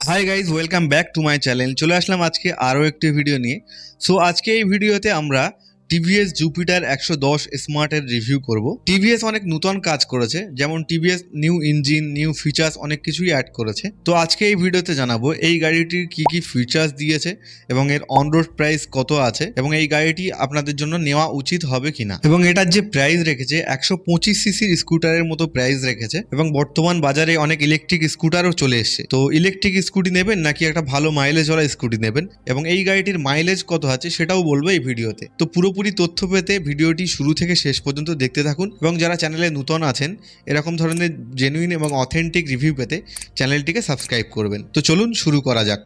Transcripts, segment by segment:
Hi guys, welcome back to my channel. চলে আসলাম আজকে আরও একটি ভিডিও নিয়ে। সো আজকে এই ভিডিওতে আমরা টিভিএস জুপিটার 110 স্মার্টের রিভিউ করব। টিভিএস অনেক নতুন কাজ করেছে, যেমন TVS new engine, new features অনেক কিছুই অ্যাড করেছে। তো আজকে এই ভিডিওতে জানাবো এই গাড়িটির কি কি ফিচার্স দিয়েছে এবং এর অন রোড প্রাইস কত আছে এবং এই গাড়িটি আপনাদের জন্য নেওয়া উচিত হবে কিনা, এবং এটার যে প্রাইস রেখেছে 125 সিসির স্কুটারের মতো প্রাইস রেখেছে। এবং বর্তমান বাজারে অনেক ইলেকট্রিক স্কুটারও চলে এসছে। তো ইলেকট্রিক স্কুটি নেবেন নাকি একটা ভালো মাইলেজওয়ালা স্কুটি নেবেন এবং এই গাড়িটির মাইলেজ কত আছে সেটাও বলবো এই ভিডিওতে। তো পুরোপুরি তথ্য পেতে ভিডিওটি শুরু থেকে শেষ পর্যন্ত দেখতে থাকুন, এবং যারা চ্যানেলে নতুন আছেন এরকম ধরনের জেনুইন এবং অথেন্টিক রিভিউ পেতে চ্যানেলটিকে সাবস্ক্রাইব করবেন। তো চলুন শুরু করা যাক।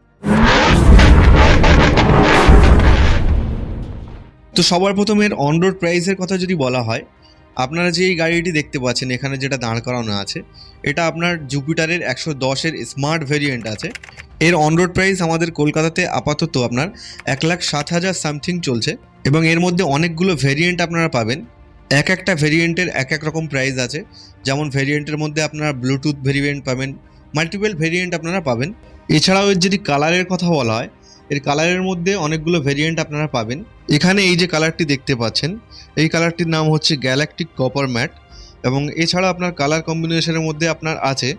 তো সবার প্রথমে এর অন রোড প্রাইসের কথা যদি বলা হয়, আপনারা যে এই গাড়িটি দেখতে পাচ্ছেন এখানে যেটা দাঁড় করানো আছে, এটা আপনার জুপিটারের 110-এর স্মার্ট ভেরিয়েন্ট আছে। এর অন রোড প্রাইস আমাদের কলকাতাতে আপাতত আপনার 1,07,000 সামথিং চলছে, এবং এর মধ্যে অনেকগুলো ভেরিয়েন্ট আপনারা পাবেন। একটা ভেরিয়েন্টের এক রকম প্রাইস আছে। যেমন ভেরিয়েন্টের মধ্যে আপনারা ব্লুটুথ ভেরিয়েন্ট পাবেন, মাল্টিপল ভেরিয়েন্ট আপনারা পাবেন। এছাড়াও এর যদি কালারের কথা বলা হয়, এর কালারের মধ্যে অনেকগুলো ভেরিয়েন্ট আপনারা পাবেন। এখানে এই যে কালারটি দেখতে পাচ্ছেন, এই কালারটির নাম হচ্ছে গ্যালাকটিক কপার ম্যাট। এবং এছাড়া আপনার কালার কম্বিনেশনের মধ্যে আপনার আছে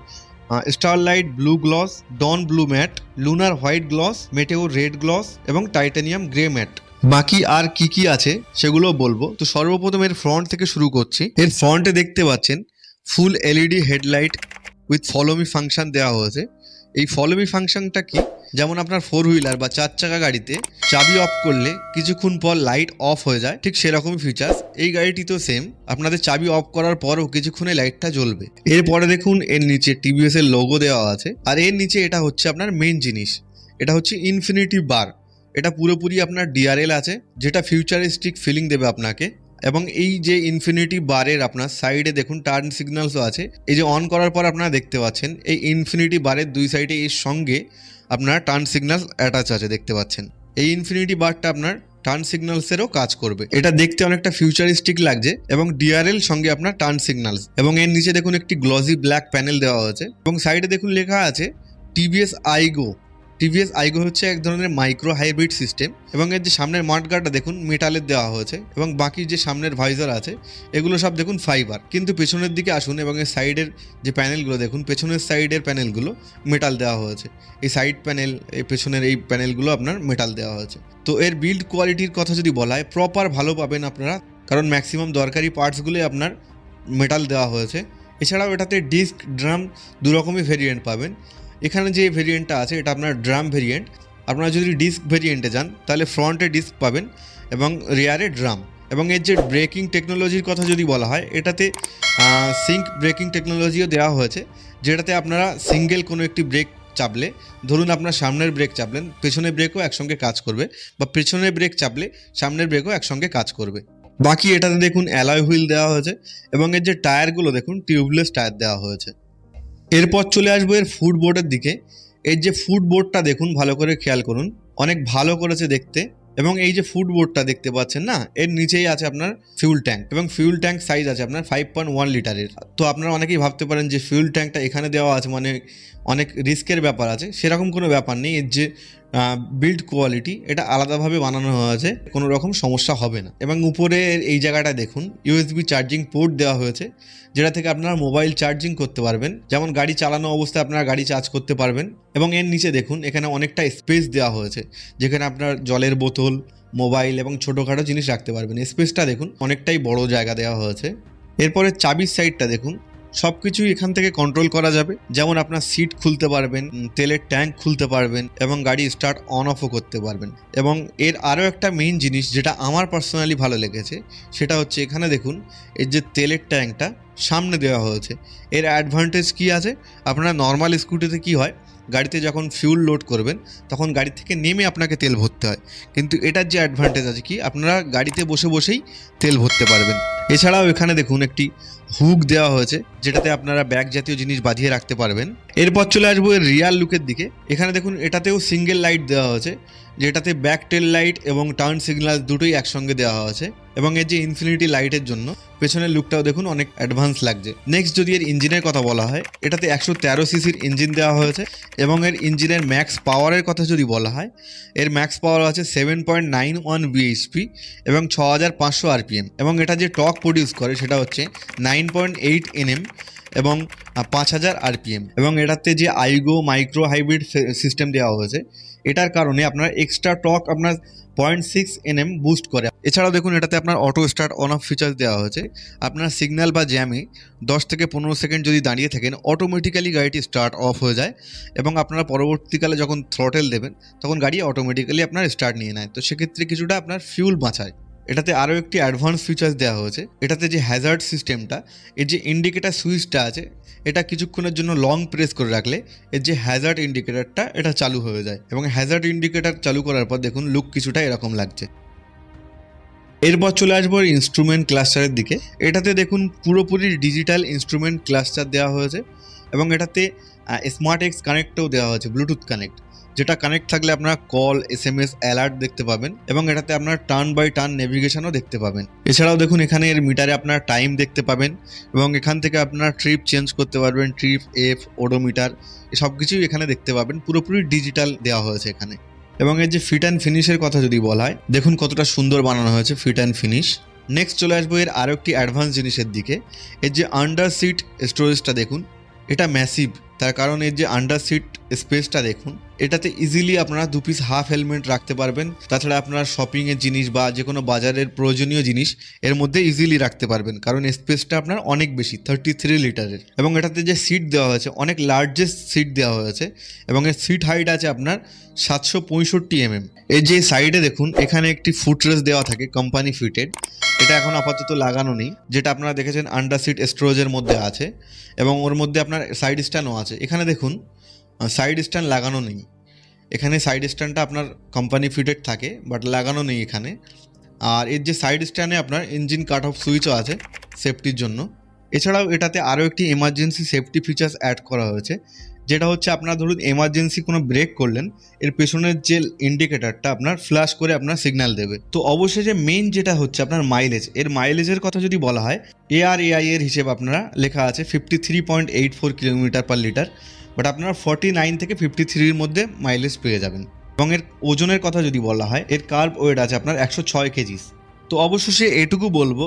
starlight blue gloss, dawn blue matte, lunar white gloss, meteo red gloss এবং টাইটানিয়াম গ্রে ম্যাট। বাকি আর কি কি আছে সেগুলো বলবো। তো সর্বপ্রথম এর ফ্রন্ট থেকে শুরু করছি। এর ফ্রন্টে দেখতে পাচ্ছেন ফুল LED headlight with follow me function দেওয়া হয়েছে। এই ফলো মি ফাংশনটা কি, যেমন আপনার ফোর হুইলার বা চার চাকা গাড়িতে চাবি অফ করলে কিছুক্ষণ পর লাইট অফ হয়ে যায়, ঠিক সেরকমই ফিচার্স এই গাড়িটিতেও সেম। আপনাদের চাবি অফ করার পরও কিছুক্ষণে লাইটটা জ্বলবে। এরপরে দেখুন এর নিচে টিভিএস এর লোগো দেওয়া আছে, আর এর নিচে এটা হচ্ছে আপনার মেইন জিনিস, এটা হচ্ছে ইনফিনিটি বার। এটা পুরোপুরি আপনার ডিআরএল আছে, যেটা ফিউচারিস্টিক ফিলিং দেবে আপনাকে। এবং এই যে ইনফিনিটি বারের আপনার সাইডে দেখুন টার্ন সিগন্যালসও আছে। এই যে অন করার পর আপনারা দেখতে পাচ্ছেন এই ইনফিনিটি বারের দুই সাইডে এর সঙ্গে আপনার টার্ন সিগন্যাল অ্যাটাচ আছে, দেখতে পাচ্ছেন। এই ইনফিনিটি বারটা আপনার টার্ন সিগন্যালসেরও কাজ করবে। এটা দেখতে অনেকটা ফিউচারিস্টিক লাগছে, এবং ডিআরএল সঙ্গে আপনার টার্ন সিগন্যালস। এবং এর নিচে দেখুন একটি গ্লসি ব্ল্যাক প্যানেল দেওয়া হয়েছে, এবং সাইডে দেখুন লেখা আছে টিভিএস আইগো। টিভিএস আইগো হচ্ছে এক ধরনের মাইক্রো হাইব্রিড সিস্টেম, এবং এর যে সামনের মাঠগার্ডটা দেখুন মেটালের দেওয়া হয়েছে, এবং বাকি যে সামনের ভাইজার আছে এগুলো সব দেখুন ফাইবার। কিন্তু পেছনের দিকে আসুন এবং এর সাইডের যে প্যানেলগুলো দেখুন, পেছনের সাইডের প্যানেলগুলো মেটাল দেওয়া হয়েছে। এই সাইড প্যানেল, এই পেছনের এই প্যানেলগুলো আপনার মেটাল দেওয়া হয়েছে। তো এর বিল্ড কোয়ালিটির কথা যদি বলা হয়, প্রপার ভালো পাবেন আপনারা, কারণ ম্যাক্সিমাম দরকারি পার্টসগুলোই আপনার মেটাল দেওয়া হয়েছে। এছাড়াও এটাতে ডিস্ক, ড্রাম দু রকমই ভেরিয়েন্ট পাবেন। এখানে যে ভেরিয়েন্টটা আছে এটা আপনার ড্রাম ভেরিয়েন্ট। আপনারা যদি ডিস্ক ভেরিয়েন্টে যান তাহলে ফ্রন্টে ডিস্ক পাবেন এবং রিয়ারে ড্রাম। এবং এর যে ব্রেকিং টেকনোলজির কথা যদি বলা হয়, এটাতে সিঙ্ক ব্রেকিং টেকনোলজিও দেওয়া হয়েছে, যেটাতে আপনারা সিঙ্গেল কোনো একটি ব্রেক চাপলে, ধরুন আপনার সামনের ব্রেক চাপলেন, পেছনের ব্রেকও একসঙ্গে কাজ করবে, বা পেছনের ব্রেক চাপলে সামনের ব্রেকও একসঙ্গে কাজ করবে। বাকি এটাতে দেখুন অ্যালয় হুইল দেওয়া হয়েছে, এবং এর যে টায়ারগুলো দেখুন টিউবলেস টায়ার দেওয়া হয়েছে। এরপর চলে আসবো এর ফুটবোর্ডের দিকে। এর যে ফুটবোর্ডটা দেখুন, ভালো করে খেয়াল করুন, অনেক ভালো করেছে দেখতে। এবং এই যে ফুটবোর্ডটা দেখতে পাচ্ছেন না, এর নিচেই আছে আপনার ফিউল ট্যাঙ্ক, এবং ফিউল ট্যাঙ্ক সাইজ আছে আপনার 5.1 লিটারের। তো আপনারা অনেকেই ভাবতে পারেন যে ফিউল ট্যাঙ্কটা এখানে দেওয়া আছে মানে অনেক রিস্কের ব্যাপার আছে। সেরকম কোনো ব্যাপার নেই। এর যে বিল্ড কোয়ালিটি এটা আলাদাভাবে বানানো হয়েছে, কোনো রকম সমস্যা হবে না। এবং উপরে এই জায়গাটা দেখুন ইউএসবি চার্জিং পোর্ট দেওয়া হয়েছে, যেটা থেকে আপনারা মোবাইল চার্জিং করতে পারবেন, যেমন গাড়ি চালানো অবস্থায় আপনারা গাড়ি চার্জ করতে পারবেন। এবং এর নিচে দেখুন এখানে অনেকটা স্পেস দেওয়া হয়েছে, যেখানে আপনার জলের বোতল, মোবাইল এবং ছোটোখাটো জিনিস রাখতে পারবেন। স্পেসটা দেখুন অনেকটাই বড় জায়গা দেওয়া হয়েছে। এরপরে চাবির সাইডটা দেখুন, সব কিছুই এখান থেকে কন্ট্রোল করা যাবে, যেমন আপনার সিট খুলতে পারবেন, তেলের ট্যাঙ্ক খুলতে পারবেন, এবং গাড়ি স্টার্ট অন অফও করতে পারবেন। এবং এর আরও একটা মেইন জিনিস যেটা আমার পার্সোনালি ভালো লেগেছে, সেটা হচ্ছে এখানে দেখুন এর যে তেলের ট্যাঙ্কটা সামনে দেওয়া হয়েছে। এর অ্যাডভান্টেজ কি আছে, আপনারা নর্মাল স্কুটিতে কি হয়, গাড়িতে যখন ফিউল লোড করবেন তখন গাড়ি থেকে নেমে আপনাকে তেল ভরতে হয়, কিন্তু এটার যে অ্যাডভান্টেজ আছে কি, আপনারা গাড়িতে বসে বসেই তেল ভরতে পারবেন। এছাড়াও এখানে দেখুন একটি হুক দেওয়া হয়েছে, যেটাতে আপনারা ব্যাগ জাতীয় জিনিস বাঁধিয়ে রাখতে পারবেন। এরপর চলে আসবো এর রিয়ার লুকের দিকে। এখানে দেখুন এটাতেও সিঙ্গেল লাইট দেওয়া হয়েছে, যেটাতে ব্যাক টেল লাইট এবং টার্ন সিগন্যাল দুটোই একসঙ্গে দেওয়া হয়েছে। এবং এর যে ইনফিনিটি লাইটের জন্য পেছনের লুকটাও দেখুন অনেক অ্যাডভান্স লাগছে। নেক্সট যদি এর ইঞ্জিনের কথা বলা হয়, এটাতে 113 সিসির ইঞ্জিন দেওয়া হয়েছে। এবং এর ইঞ্জিনের ম্যাক্স পাওয়ারের কথা যদি বলা হয়, এর ম্যাক্স পাওয়ার আছে 7.91 বিএইচপি এবং 6500 আরপিএম। এবং এটা যে টর্ক প্রডিউস করে সেটা হচ্ছে 9.8 এনএম এবং 5000 আরপিএম। এবং এটাতে যে আইগো মাইক্রো হাইব্রিড সিস্টেম দেওয়া হয়েছে, এটার কারণে আপনার এক্সট্রা টর্ক আপনার 0.6 এনএম বুস্ট করে। এছাড়াও দেখুন এটাতে আপনার auto start on of features দেওয়া হয়েছে। আপনার সিগন্যাল বা জ্যামে 10 থেকে 15 সেকেন্ড যদি দাঁড়িয়ে থাকেন, অটোমেটিক্যালি গাড়িটি স্টার্ট অফ হয়ে যায় এবং আপনারা পরবর্তীকালে যখন থ্রটেল দেবেন তখন গাড়ি অটোমেটিক্যালি আপনার স্টার্ট নিয়ে নেয়। তো সেক্ষেত্রে কিছুটা আপনার ফিউল বাঁচায়। এটাতে আরও একটি অ্যাডভান্স ফিচার্স দেওয়া হয়েছে। এটাতে যে হ্যাজার্ড সিস্টেমটা, এর যে ইন্ডিকেটার সুইচটা আছে, এটা কিছুক্ষণের জন্য লং প্রেস করে রাখলে এর যে হ্যাজার্ড ইন্ডিকেটারটা এটা চালু হয়ে যায়। এবং হ্যাজার্ড ইন্ডিকেটার চালু করার পর দেখুন লুক কিছুটা এরকম লাগছে। এরপর চলে আসবো ইনস্ট্রুমেন্ট ক্লাস্টারের দিকে। এটাতে দেখুন পুরোপুরি ডিজিটাল ইনস্ট্রুমেন্ট ক্লাস্টার দেওয়া হয়েছে এবং এটাতে স্মার্ট এক্স কানেক্টও দেওয়া হয়েছে, ব্লুটুথ কানেক্ট, যেটা কানেক্ট থাকলে আপনারা কল, এসএমএস, অ্যালার্ট দেখতে পাবেন এবং এটাতে আপনার টার্ন বাই টার্ন নেভিগেশনও দেখতে পাবেন। এছাড়াও দেখুন এখানে এর মিটারে আপনার টাইম দেখতে পাবেন এবং এখান থেকে আপনার ট্রিপ চেঞ্জ করতে পারবেন, ট্রিপ, এফ, ওডোমিটার, সব কিছুই এখানে দেখতে পাবেন। পুরোপুরি ডিজিটাল দেওয়া হয়েছে এখানে। এবং এর যে ফিট অ্যান্ড ফিনিশের কথা যদি বলা হয়, দেখুন কতটা সুন্দর বানানো হয়েছে ফিট অ্যান্ড ফিনিশ। নেক্সট চলে আসবো এর আরও একটি অ্যাডভান্স জিনিসের দিকে। এর যে আন্ডার সিট স্টোরেজটা দেখুন, এটা ম্যাসিভ। তার কারণ এর যে আন্ডার সিট স্পেসটা দেখুন, এটাতে ইজিলি আপনারা 2 পিস হাফ হেলমেট রাখতে পারবেন। তাছাড়া আপনার শপিংয়ের জিনিস বা যে কোনো বাজারের প্রয়োজনীয় জিনিস এর মধ্যে ইজিলি রাখতে পারবেন, কারণ স্পেসটা আপনার অনেক বেশি, 33 লিটারের। এবং এটাতে যে সিট দেওয়া হয়েছে, অনেক লার্জেস্ট সিট দেওয়া হয়েছে এবং এর সিট হাইট আছে আপনার 765 mm। এর যে সাইডে দেখুন এখানে একটি ফুটরেস দেওয়া থাকে, কোম্পানি ফিটেড। এটা এখন আপাতত লাগানো নেই, যেটা আপনারা দেখেছেন আন্ডার সিট স্টোরেজের মধ্যে আছে এবং ওর মধ্যে আপনার সাইড স্ট্যান্ডও আছে। এখানে দেখুন সাইড স্ট্যান্ড লাগানো নেই। এখানে সাইড স্ট্যান্ডটা আপনার কোম্পানি ফিটেড থাকে, বাট লাগানো নেই এখানে। আর এর যে সাইড স্ট্যান্ডে আপনার ইঞ্জিন কাট অফ সুইচও আছে সেফটির জন্য। এছাড়াও এটাতে আরও একটি এমার্জেন্সি সেফটি ফিচার্স অ্যাড করা হয়েছে, যেটা হচ্ছে আপনার ধরুন এমার্জেন্সি কোনো ব্রেক করলেন, এর পেছনের যে ইন্ডিকেটারটা আপনার ফ্ল্যাশ করে আপনার সিগন্যাল দেবে। তো অবশ্যই যে মেইন যেটা হচ্ছে আপনার মাইলেজ, এর মাইলেজের কথা যদি বলা হয়, ARAI এর হিসেব আপনারা লেখা আছে 53.84 কিলোমিটার পার লিটার, বাট আপনারা 49 থেকে 53-র মধ্যে মাইলেজ পেয়ে যাবেন। এবং এর ওজনের কথা যদি বলা হয়, এর কার্ভ ওয়েট আছে আপনার 106 কেজিস। তো অবশ্যই এটুকু বলবো,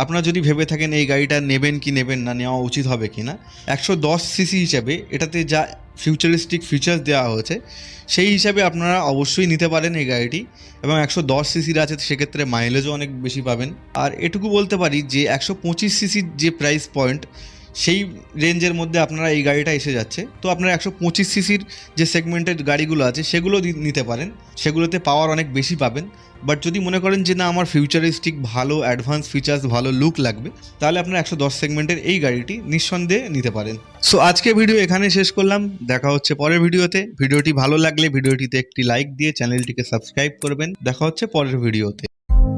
আপনারা যদি ভেবে থাকেন এই গাড়িটা নেবেন কি নেবেন না, নেওয়া উচিত হবে কি না, 110 সিসি হিসাবে এটাতে যা ফিউচারিস্টিক ফিচার্স দেওয়া হয়েছে সেই হিসাবে আপনারা অবশ্যই নিতে পারেন এই গাড়িটি। এবং 110 সিসির আছে, সেক্ষেত্রে মাইলেজও অনেক বেশি পাবেন। আর এটুকু বলতে পারি যে 125 সিসির যে প্রাইস পয়েন্ট, সেই রেঞ্জের মধ্যে আপনারা এই গাড়িটা এসে যাচ্ছে। তো আপনারা 125 সিসির যে সেগমেন্টের গাড়িগুলো আছে সেগুলো নিতে পারেন, সেগুলোতে পাওয়ার অনেক বেশি পাবেন। বাট যদি মনে করেন যে না আমার ফিউচারিস্টিক ভালো অ্যাডভান্স ফিচার্স, ভালো লুক লাগবে, তাহলে আপনারা 110 সেগমেন্টের এই গাড়িটি নিঃসন্দেহে নিতে পারেন। সো আজকে ভিডিও এখানে শেষ করলাম, দেখা হচ্ছে পরের ভিডিওতে। ভিডিওটি ভালো লাগলে ভিডিওটিতে একটি লাইক দিয়ে চ্যানেলটিকে সাবস্ক্রাইব করবেন। দেখা হচ্ছে পরের ভিডিওতে।